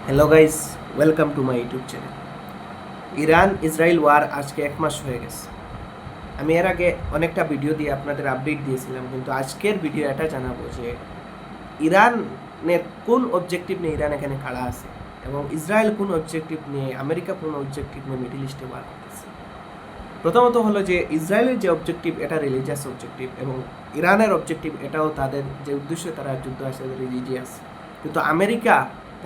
Hello guys, welcome to my YouTube channel. Iran Israel war আজকে 1 মাস হয়ে গেছে। আমি এর আগে অনেকটা ভিডিও দিয়ে আপনাদের আপডেট দিয়েছিলাম, কিন্তু আজকের ভিডিও এটা জানাবো যে ইরানের কোন অবজেক্টিভ নিয়ে ইরান এখানে খাড়া আছে এবং ইসরায়েল কোন অবজেক্টিভ নিয়ে, আমেরিকা কোন অবজেক্টিভ নিয়ে মিডল ইস্টে ওয়ার করতেছে। প্রথমত হলো যে ইসরায়েলের যে অবজেক্টিভ এটা রিলিজিয়াস অবজেক্টিভ এবং ইরানের অবজেক্টিভ এটাও তাদের যে উদ্দেশ্যে তারা যুদ্ধ আসে রিলিজিয়াস। কিন্তু আমেরিকা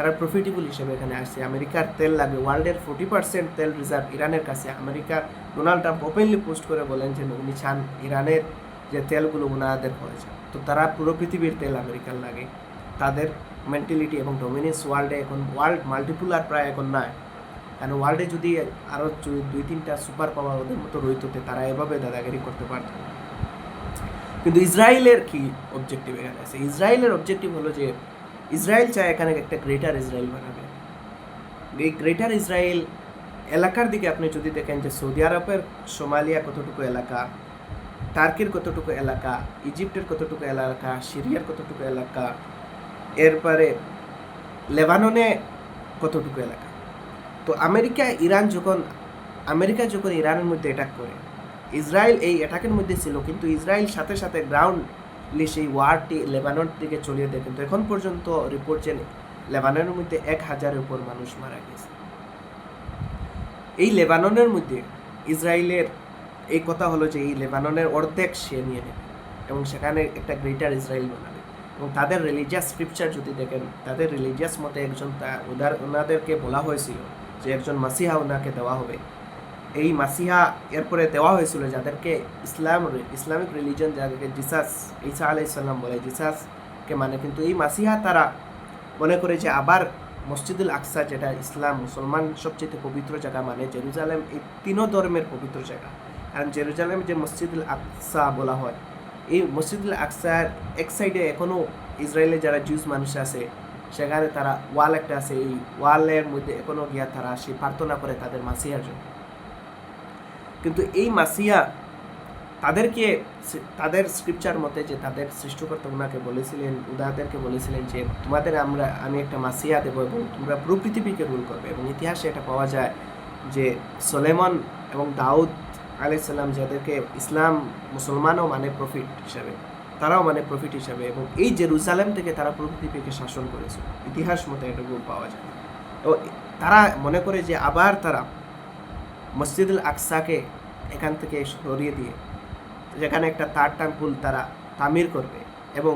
তারা প্রফিটেবল হিসেবে এখানে আসছে। আমেরিকার তেল লাগবে, ওয়ার্ল্ডের 40% তেল রিজার্ভ ইরানের কাছে। America Donald Trump openly post করে বলেন যে উনি চান ইরানের যে তেলগুলো ওনাদের হয়েছে, তো তারা পুরো পৃথিবীর তেল আমেরিকার লাগে। তাদের মেন্টালিটি এবং ডমিনেন্স ওয়ার্ল্ডে এখন ওয়ার্ল্ড মাল্টিপুলার প্রায় এখন নয়, কারণ ওয়ার্ল্ডে যদি আরও 2-3টা সুপার পাওয়ার ওদের মতো রইত তারা এভাবে দাদাগিরি করতে পারত। কিন্তু ইসরায়েলের কি অবজেক্টিভ এখানে আছে? ইসরায়েলের অবজেক্টিভ হলো যে ইসরায়েল চায় এখানে একটা গ্রেটার ইসরায়েল বানাবে। এই গ্রেটার ইসরায়েল এলাকার দিকে আপনি যদি দেখেন যে সৌদি আরবের সোমালিয়া কতটুকু এলাকা, টার্কির কতটুকু এলাকা, ইজিপ্টের কতটুকু এলাকা, সিরিয়ার কতটুকু এলাকা, এরপরে লেবাননে কতটুকু এলাকা। তো আমেরিকা যখন ইরানের মধ্যে অ্যাটাক করে, ইসরায়েল এই অ্যাটাকের মধ্যে ছিল, কিন্তু ইসরায়েল সাথে সাথে গ্রাউন্ডলি সেই ওয়ারটি লেবানন দিকে চলিয়ে দেয়। কিন্তু এখন পর্যন্ত রিপোর্ট যে লেবাননের মধ্যে 1,000-এর উপর মানুষ মারা গেছে। এই লেবাননের মধ্যে ইসরায়েলের এই কথা হলো যে এই লেবাননের অর্ধেক সে নিয়ে নেবে এবং সেখানে একটা গ্রেটার ইসরায়েল বানাবে। এবং তাদের রিলিজিয়াস স্ক্রিপচার যদি দেখেন, তাদের রিলিজিয়াস মতে একজন ওনাদেরকে বলা হয়েছিল যে একজন মাসিহা ওনাকে দেওয়া হবে। এই মাসিহা এরপরে দেওয়া হয়েছিল যাদেরকে ইসলামিক রিলিজন, যাদেরকে জিসাস, ঈসা আলাইহিস সালাম বলে, জিসাসকে মানে। কিন্তু এই মাসিহা তারা মনে করে যে আবার মসজিদুল আকসা, যেটা ইসলাম মুসলমান সবচেয়ে পবিত্র জায়গা মানে জেরুজালেম, এই তিনও ধর্মের পবিত্র জায়গা। কারণ জেরুজালেম যে মসজিদুল আকসা বলা হয়, এই মসজিদুল আকসার এক সাইডে এখনও ইসরায়েলে যারা জুস মানুষ আছে সেখানে তারা ওয়াল একটা আছে, এই ওয়ালের মধ্যে এখনও গিয়া তারা সে প্রার্থনা করে তাদের মাসিহার জন্য। কিন্তু এই মাসিহা তাদেরকে তাদের স্ক্রিপচার মতে যে তাদের সৃষ্টিকর্তা ওনাকে বলেছিলেন, ওনাদেরকে বলেছিলেন যে আমি একটা মাসিহা দেবো এবং তোমরা পুরো পৃথিবীকে রুল করবে। এবং ইতিহাসে এটা পাওয়া যায় যে সলেমন এবং দাউদ আলাইহিস সালাম, যাদেরকে ইসলাম মুসলমানও মানে প্রফিট হিসাবে, তারাও মানে প্রফিট হিসাবে, এবং এই জেরুজালেম থেকে তারা পুরো পৃথিবীকে শাসন করেছে। ইতিহাস মতে এটুকু পাওয়া যায়। তো তারা মনে করে যে আবার তারা মসজিদুল আকসাকে এখান থেকে সরিয়ে দিয়ে যেখানে একটা তার টেম্পল তারা তামির করবে এবং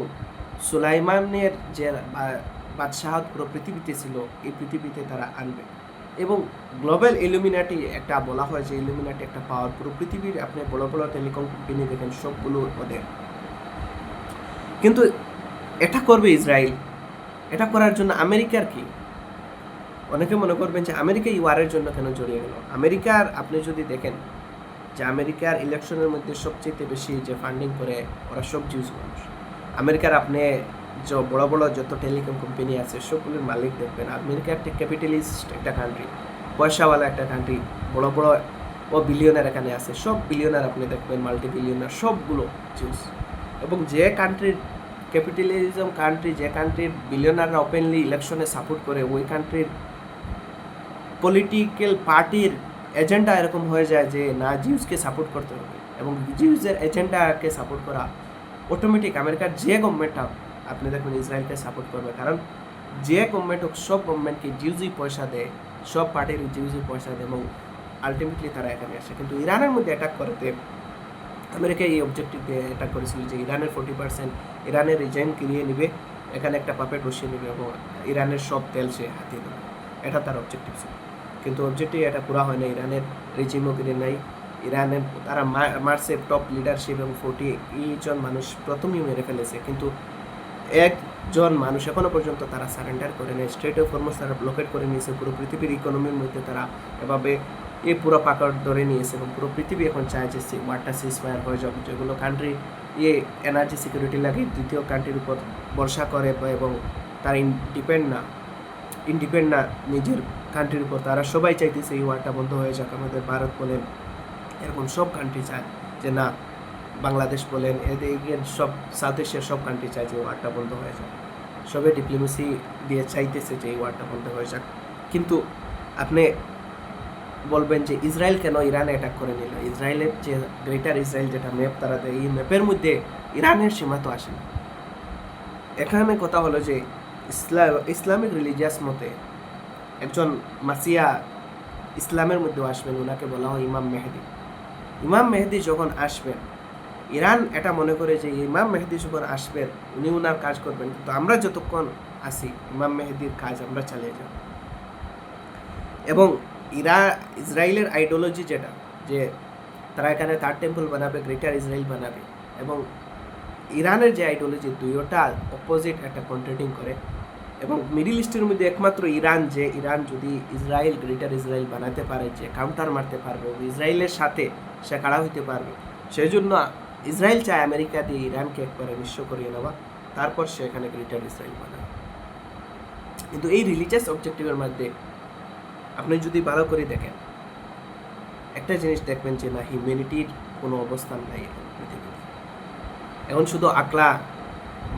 সুলাইমানের যে বাদশাহত পুরো পৃথিবীতে ছিল, এই পৃথিবীতে তারা আনবে। এবং গ্লোবাল ইলুমিনাটি একটা বলা হয় যে ইলুমিনাটি একটা পাওয়ার, পুরো পৃথিবীর আপনি বড় বড় টেলিকম কোম্পানি দেখেন সবগুলো ওদের। কিন্তু এটা করবে ইসরায়েল। এটা করার জন্য আমেরিকার কি? অনেকে মনে করবেন যে আমেরিকা এই ওয়ারের জন্য কেন জড়িয়ে গেল। আমেরিকার আপনি যদি দেখেন যে আমেরিকার ইলেকশনের মধ্যে সবচেয়ে বেশি যে ফান্ডিং করে ওরা সব জিউস মানুষ। আমেরিকার আপনি যে বড় বড় যত টেলিকম কোম্পানি আছে সবগুলোর মালিক দেখবেন। আমেরিকা একটা ক্যাপিটালিস্ট একটা কান্ট্রি, পয়সাওয়ালা একটা কান্ট্রি, বড় বড় বিলিয়নার এখানে আছে। সব বিলিয়নার আপনি দেখবেন, মাল্টি বিলিয়নার সবগুলো জিউস। এবং যে কান্ট্রির ক্যাপিটালিজম কান্ট্রি, যে কান্ট্রির বিলিয়নাররা ওপেনলি ইলেকশনে সাপোর্ট করে, ওই কান্ট্রির পলিটিক্যাল পার্টির এজেন্ডা এরকম হয়ে যায় যে না, জিউসকে সাপোর্ট করতে হবে। এবং জিউসের এজেন্ডাকে সাপোর্ট করা অটোমেটিক আমেরিকার যে গভর্নমেন্ট হোক আপনি দেখবেন ইসরায়েলকে সাপোর্ট করবে। কারণ যে গভর্নমেন্ট হোক সব গভর্নমেন্টকে জিউসই পয়সা দেয়, সব পার্টির জিউসই পয়সা দেয় এবং আলটিমেটলি তারা এখানে আসে। কিন্তু ইরানের মধ্যে অ্যাটাক করতে আমেরিকা এই অবজেক্টিভ দিয়ে অ্যাটাক করেছিল যে ইরানের 40% ইরানের রিজাইন কিনিয়ে নেবে, এখানে একটা পাপেট বসিয়ে নেবে এবং ইরানের সব তেল সে হাতিয়ে দেবে। এটা তার অবজেক্টিভ ছিল। কিন্তু অবজেক্টিভ এটা পুরা হয় না। ইরানের রেজিমও কিনে নাই। ইরানের তারা মার্সের টপ লিডারশিপ এবং 40 জন মানুষ প্রথমেই মেরে ফেলেছে, কিন্তু একজন মানুষ এখনও পর্যন্ত তারা সারেন্ডার করে নেয়। স্ট্রেট অফ হরমুজ তারা ব্লকেট করে নিয়েছে। পুরো পৃথিবীর ইকোনমির মধ্যে তারা এভাবে পুরো পাকড় ধরে নিয়েছে এবং পুরো পৃথিবী এখন চায় যে ওয়ারটা সিজফায়ার হয়ে যাবে। যেগুলো কান্ট্রি এনার্জি সিকিউরিটি লাগে দ্বিতীয় কান্ট্রির উপর ভরসা করে এবং তারা ইন্ডিপেন্ড না নিজের কান্ট্রির উপর, তারা সবাই চাইতেছে এই ওয়ারটা বন্ধ হয়ে যাক। আমাদের ভারত বলেন, এরকম সব কান্ট্রি চায় যে না, বাংলাদেশ বলেন, এদের সব সাউথ এশিয়ার সব কান্ট্রি চায় যে ওয়ারটা বন্ধ হয়ে যায়। সবে ডিপ্লোমেসি দিয়ে চাইতেছে যে এই ওয়ারটা বন্ধ হয়ে যাক। কিন্তু আপনি বলবেন যে ইসরায়েল কেন ইরানে অ্যাটাক করে নিল? ইসরায়েলের যে গ্রেটার ইসরায়েল যেটা ম্যাপ তারা দেয়, এই ম্যাপের মধ্যে ইরানের সীমা তো আসে না। এখানে কথা হলো যে ইসলামিক রিলিজিয়াস মতে একজন মাসিয়া ইসলামের মধ্যেও আসবেন, ওনাকে বলা হয় ইমাম মেহেদি। ইমাম মেহেদি যখন আসবেন, ইরান এটা মনে করে যে ইমাম মেহেদি যখন আসবেন উনি ওনার কাজ করবেন, কিন্তু আমরা যতক্ষণ আসি ইমাম মেহেদির কাজ আমরা চালিয়ে যাব। এবং ইসরায়েলের আইডিওলজি যেটা, যে তারা এখানে থার্ড টেম্পল বানাবে, গ্রেটার ইসরায়েল বানাবে, এবং ইরানের যে আইডিওলজি দুইটা অপোজিট একটা কন্ট্রাডিং করে। এবং মিডিল ইস্টের মধ্যে একমাত্র ইরান, যে ইরান যদি ইসরায়েল গ্রেটার ইসরায়েল বানাতে পারে, যে কাউন্টার মারতে পারবে, ইসরায়েলের সাথে সে খাড়া হইতে পারবে, সেই জন্য ইসরায়েল চায় আমেরিকা দিয়ে ইরানকে একবারে নিঃস্ব করিয়ে নেওয়া, তারপর সে এখানে গ্রেটার ইসরায়েল বানায়। কিন্তু এই রিলিজিয়াস অবজেক্টিভের মধ্যে আপনি যদি ভালো করে দেখেন, একটা জিনিস দেখবেন যে না, হিউম্যানিটির কোনো অবস্থান নাই এখন পৃথিবীতে। এখন শুধু আকলা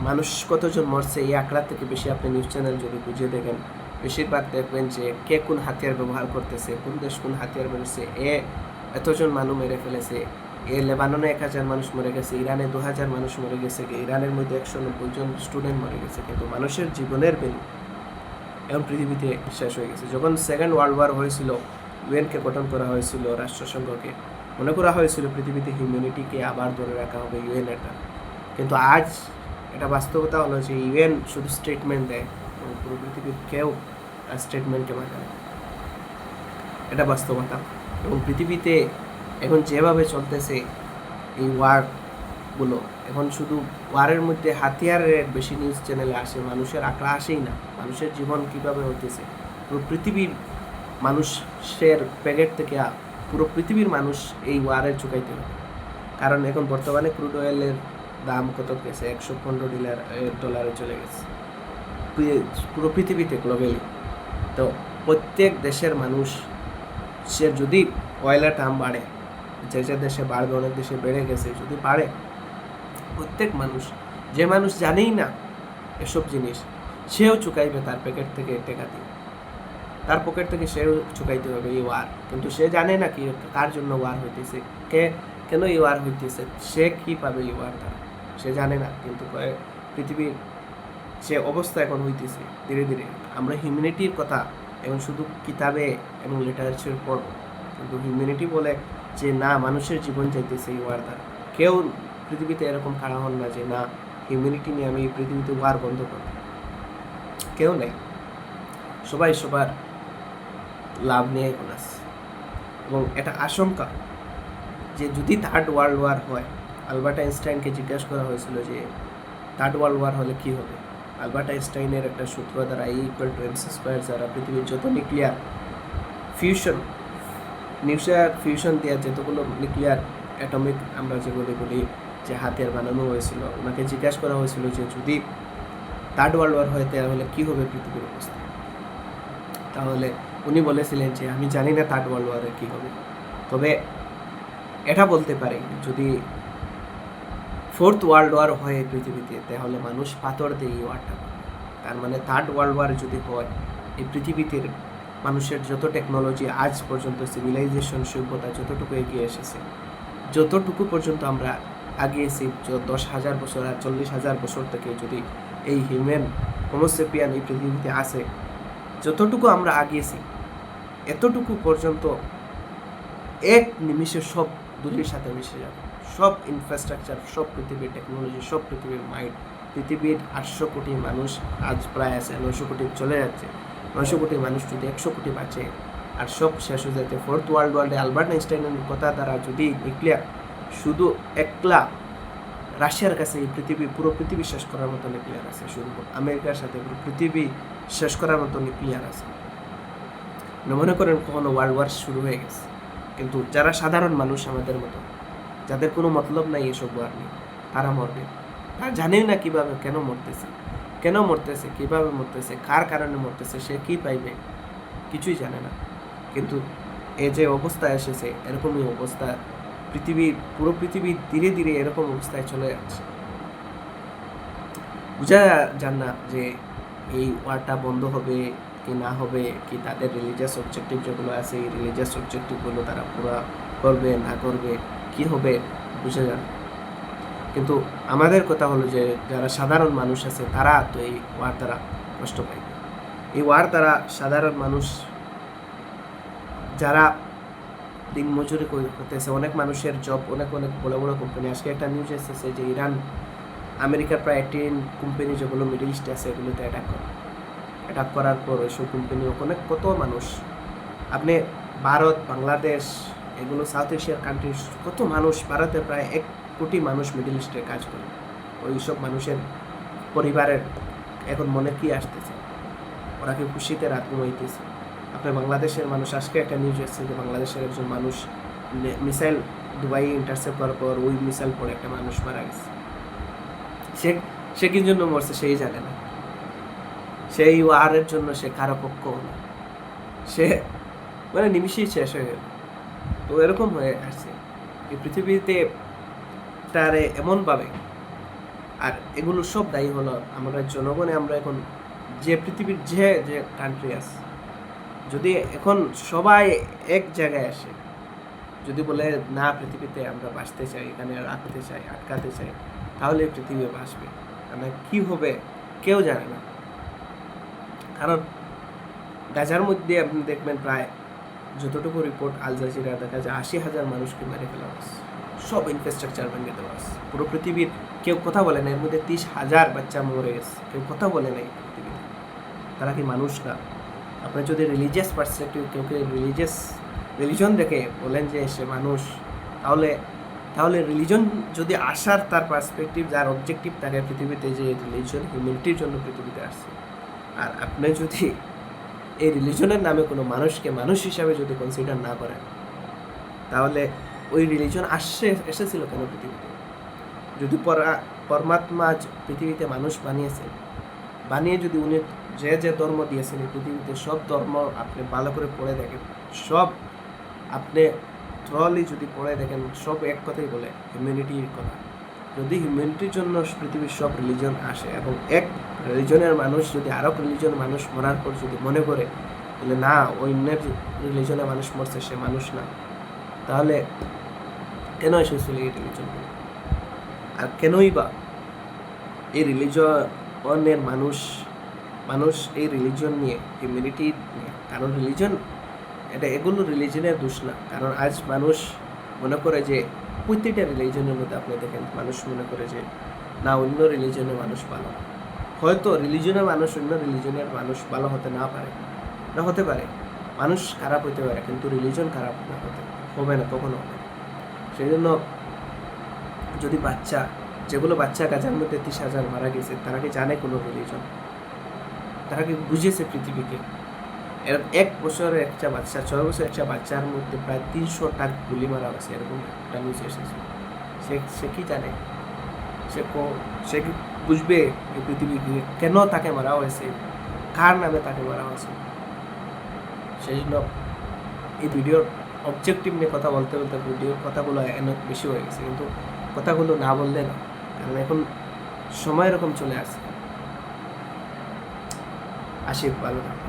মানুষ কতজন মরছে, এই আঁকড়া থেকে বেশি আপনি নিউজ চ্যানেল যদি বুঝিয়ে দেখেন, বেশিরভাগ দেখবেন যে কে কোন হাতিয়ার ব্যবহার করতেছে, কোন দেশ কোন হাতিয়ার বেরোচ্ছে, এতজন মানুষ মেরে ফেলেছে, লেবাননে 1000 মানুষ মরে গেছে, ইরানে 2000 মানুষ মরে গেছে, ইরানের মধ্যে 190 জন স্টুডেন্ট মরে গেছে। কিন্তু মানুষের জীবনের ভ্যালু এখন পৃথিবীতে শেষ হয়ে গেছে। যখন সেকেন্ড ওয়ার্ল্ড ওয়ার হয়েছিল, ইউএনকে গঠন করা হয়েছিল, রাষ্ট্রসংঘকে, মনে করা হয়েছিল পৃথিবীতে হিউম্যানিটিকে আবার ধরে রাখা হবে ইউএন এটা। কিন্তু আজ এটা বাস্তবতা হলো যে ইউএন শুধু স্টেটমেন্ট দেয় এবং পুরো পৃথিবীর কেউ স্টেটমেন্টকে মানে না। এটা বাস্তবতা। এবং পৃথিবীতে এখন যেভাবে চলতেছে এই ওয়ারগুলো, এখন শুধু ওয়ারের মধ্যে হাতিয়ারের বেশি নিউজ চ্যানেলে আসে, মানুষের আঁকড়া আসেই না। মানুষের জীবন কীভাবে হতেছে, পুরো পৃথিবীর মানুষের প্যাকেট থেকে পুরো পৃথিবীর মানুষ এই ওয়ারে চুকাইতে হবে। কারণ এখন বর্তমানে ক্রুড অয়েলের দাম কত গেছে, $115 চলে গেছে পুরো পৃথিবীতে গ্লোবালি। তো প্রত্যেক দেশের মানুষ, সে যদি অয়েলের দাম বাড়ে, যে যে দেশে বাড়বে, অনেক দেশে বেড়ে গেছে, যদি বাড়ে, প্রত্যেক মানুষ, যে মানুষ জানেই না এসব জিনিস, সেও চুকাইবে তার প্যাকেট থেকে টাকা দিয়ে, তার পকেট থেকে সেও চুকাইতে হবে এই ওয়ার। কিন্তু সে জানে না কি কার জন্য ওয়ার হইতেছে, কেন এই ওয়ার হইতেছে, সে কি পাবে এই ওয়ার দ্বারা, সে জানে না। কিন্তু পৃথিবীর যে অবস্থা এখন হইতেছে ধীরে ধীরে, আমরা হিউম্যানিটির কথা এখন শুধু কিতাবে এবং লিটারেচার পড়ব, কিন্তু হিউম্যানিটি বলে যে না, মানুষের জীবন চাইতেছে এই ওয়ার দ্বারা। কেউ পৃথিবীতে এরকম খাড়া হন না যে না, হিউম্যানিটি নিয়ে আমি পৃথিবীতে ওয়ার বন্ধ করব, কেউ নেই। সবাই সবার লাভ নিয়ে এখন আসছে। এবং এটা আশঙ্কা যে যদি থার্ড ওয়ার্ল্ড ওয়ার হয়, আলবার্ট আইনস্টাইনকে জিজ্ঞাসা করা হয়েছিল যে থার্ড ওয়ার্ল্ড ওয়ার হলে কী হবে। আলবার্ট আইনস্টাইনের একটা সূত্র দ্বারা E=mc² দ্বারা পৃথিবীর যত নিউক্লিয়ার ফিউশন দেওয়া যতগুলো নিউক্লিয়ার অ্যাটমিক আমরা যেগুলো বলি যে হাতিয়ার বানানো হয়েছিল, ওনাকে জিজ্ঞাসা করা হয়েছিল যে যদি থার্ড ওয়ার্ল্ড ওয়ার হয় তাহলে কী হবে পৃথিবীর অবস্থা। তাহলে উনি বলেছিলেন যে আমি জানি না থার্ড ওয়ার্ল্ড ওয়ারে কী হবে, তবে এটা বলতে পারি যদি ফোর্থ ওয়ার্ল্ড ওয়ার হয় পৃথিবীতে, তাহলে মানুষ পাথর দিয়ে এই ওয়ারটা করবে। তার মানে থার্ড ওয়ার্ল্ড ওয়ার যদি হয়, এই পৃথিবীতে মানুষের যত টেকনোলজি আজ পর্যন্ত, সিভিলাইজেশন সভ্যতা যতটুকু এগিয়ে এসেছে, যতটুকু পর্যন্ত আমরা আগিয়েছি, 10,000 বছর আর 40,000 বছর থেকে যদি এই হিউম্যান হোমোসেপিয়ান এই পৃথিবীতে আসে, যতটুকু আমরা আগিয়েছি, এতটুকু পর্যন্ত এক নিমিষে সব দুনিয়ার সাথে মিশে যাবে। সব ইনফ্রাস্ট্রাকচার, সব পৃথিবীর টেকনোলজি, সব পৃথিবীর মাইন্ড, পৃথিবীর 800 কোটি মানুষ আজ প্রায় আছে, 900 কোটি চলে যাচ্ছে। 900 কোটি মানুষ যদি 100 কোটি বাঁচে আর সব শেষ হয়ে যাচ্ছে, ফোর্থ ওয়ার্ল্ড ওয়ারে আলবার্ট আইনস্টাইনের কথা দ্বারা যদি নিউক্লিয়ার শুধু একলা রাশিয়ার কাছে এই পুরো পৃথিবী শেষ করার মতো নিউক্লিয়ার আছে, শুধু আমেরিকার সাথে পুরো পৃথিবী শেষ করার মতো নিউক্লিয়ার আছে। মনে করেন কখনো ওয়ার্ল্ড ওয়ার শুরু হয়ে গেছে, কিন্তু যারা সাধারণ মানুষ আমাদের মতো, যাদের কোনো মতলব নাই এসব ওয়ার নিয়ে, তারা মরবে। তারা জানেই না কীভাবে, কেন মরতেছে, কীভাবে মরতেছে, কার কারণে মরতেছে, সে কী পাইবে, কিছুই জানে না। কিন্তু এই যে অবস্থা এসেছে, এরকমই অবস্থা পুরো পৃথিবী ধীরে ধীরে এরকম অবস্থায় চলে যাচ্ছে। বোঝা যান না যে এই ওয়ারটা বন্ধ হবে কি না হবে, কি তাদের রিলিজিয়াস অবজেক্টিভ যেগুলো আছে এই রিলিজিয়াস অবজেক্টিভগুলো তারা পুরা করবে না করবে, কি হবে বুঝে যান। কিন্তু আমাদের কথা হলো যে যারা সাধারণ মানুষ আছে তারা তো এই ওয়ার দ্বারা কষ্ট পাইবে। এই ওয়ার দ্বারা সাধারণ মানুষ যারা দিন মজুরি করতেছে, অনেক মানুষের জব, অনেক অনেক বড় বড় কোম্পানি, আজকে একটা নিউজ এসেছে যে ইরান আমেরিকার প্রায় 18 কোম্পানি যেগুলো মিডল ইস্টে আছে এগুলোতে অ্যাটাক করার পর ওইসব কোম্পানি অনেক কত মানুষ, আপনি ভারত বাংলাদেশ এগুলো সাউথ এশিয়ার কান্ট্রি কত মানুষ, ভারতে প্রায় 1 কোটি মানুষ মিডল ইস্টে কাজ করে। ওই সব মানুষের পরিবারের এখন মনে কি আসতেছে, ওরা কি খুশিতে রাত ঘুমাইতেছে? আপনার বাংলাদেশের মানুষ, আজকে একটা নিউজ এসেছে যে বাংলাদেশের একজন মানুষ মিসাইল দুবাই ইন্টারসেপ্ট করার পর ওই মিসাইল পরে একটা মানুষ মারা গেছে। সে কি জন্য মরছে সেই জানে না, সেই ওয়ারের জন্য সে কারো পক্ষ না, সে মানে নিমিশেই শেষ হয়ে গেল। তো এরকম হয়ে আসছে এই পৃথিবীতে তারে এমনভাবে। আর এগুলো সব দায়ী হলো আমরা জনগণে। আমরা এখন যে পৃথিবীর যে যে কান্ট্রি আছে, যদি এখন সবাই এক জায়গায় আসে, যদি বলে না পৃথিবীতে আমরা বাঁচতে চাই, এখানে রাখতে চাই, আটকাতে চাই, তাহলে পৃথিবী বাঁচবে। মানে কি হবে কেউ জানে না। কারণ গাজার মধ্যে আপনি দেখবেন প্রায় যতটুকু রিপোর্ট আল জাজিরা দেখা যায় 80,000 মানুষকে মেরে ফেলা হয়েছে, সব ইনফ্রাস্ট্রাকচার ভেঙে দেওয়া আছে। পুরো পৃথিবীর কেউ কথা বলে না, এর মধ্যে 30,000 বাচ্চা মরে গেছে, কেউ কথা বলে নাই পৃথিবীতে। তারা কি মানুষ না? আপনার যদি রিলিজিয়াস পার্সপেক্টিভ, কেউ রিলিজন দেখে বলেন যে সে মানুষ, তাহলে রিলিজন যদি আসার তার পার্সপেক্টিভ, যার অবজেক্টিভ থাকে পৃথিবীতে, যে রিলিজন হিউম্যানিটির জন্য পৃথিবীতে আসছে, আর আপনি যদি এই রিলিজনের নামে কোনো মানুষকে মানুষ হিসাবে যদি কনসিডার না করেন, তাহলে ওই রিলিজন এসেছিল কেন পৃথিবীতে? যদি পরমাত্মা পৃথিবীতে মানুষ বানিয়ে যদি উনি যে যে ধর্ম দিয়েছেন এই পৃথিবীতে, সব ধর্ম আপনি ভালো করে পড়ে দেখেন, সব আপনি থ্রলি যদি পড়ে দেখেন, সব এক কথাই বলে হিউম্যানিটির কথা। যদি হিউম্যানিটির জন্য পৃথিবীর সব রিলিজন আসে এবং এক রিলিজনের মানুষ যদি আরও রিলিজনের মানুষ মরার পর যদি মনে করে তাহলে না অন্যের রিলিজনের মানুষ মরছে সে মানুষ না, তাহলে কেন এসেছিল এই রিলিজনগুলো? আর কেনই বা এই রিলিজনের মানুষ এই রিলিজন নিয়ে, হিউম্যানিটি নিয়ে, কারণ রিলিজন এগুলো রিলিজনের দোষ না। কারণ আজ মানুষ মনে করে যে প্রত্যেকটা রিলিজনের মধ্যে আপনি দেখেন মানুষ মনে করে যে না অন্য রিলিজনের মানুষ ভালো। হয়তো রিলিজনের মানুষ অন্য রিলিজনের মানুষ ভালো হতে হতে পারে, মানুষ খারাপ হতে পারে, কিন্তু রিলিজন খারাপ হবে না, কখনো হবে। সেই জন্য যদি যেগুলো বাচ্চা গাজার মধ্যে 30,000 মারা গেছে, তারা কি জানে কোনো রিলিজন? তারা কি বুঝেছে পৃথিবীকে? এর 1 বছরের একটা বাচ্চা, 6 বছরের একটা বাচ্চার মধ্যে প্রায় 300টা গুলি মারা হয়েছে, এরকম একটা নিউজ এসেছে। সে কি জানে? সে কি বুঝবে এই পৃথিবী কেন তাকে মারা হয়েছে, কার নামে তাকে মারা হয়েছে? সেই জন্য এই ভিডিওর অবজেক্টিভ নিয়ে কথা বলতে ভিডিওর কথাগুলো অনেক বেশি হয়ে গেছে, কিন্তু কথাগুলো না বললে না, কারণ এখন সময় এরকম চলে আসছে। আসি, ভালো থাকবে।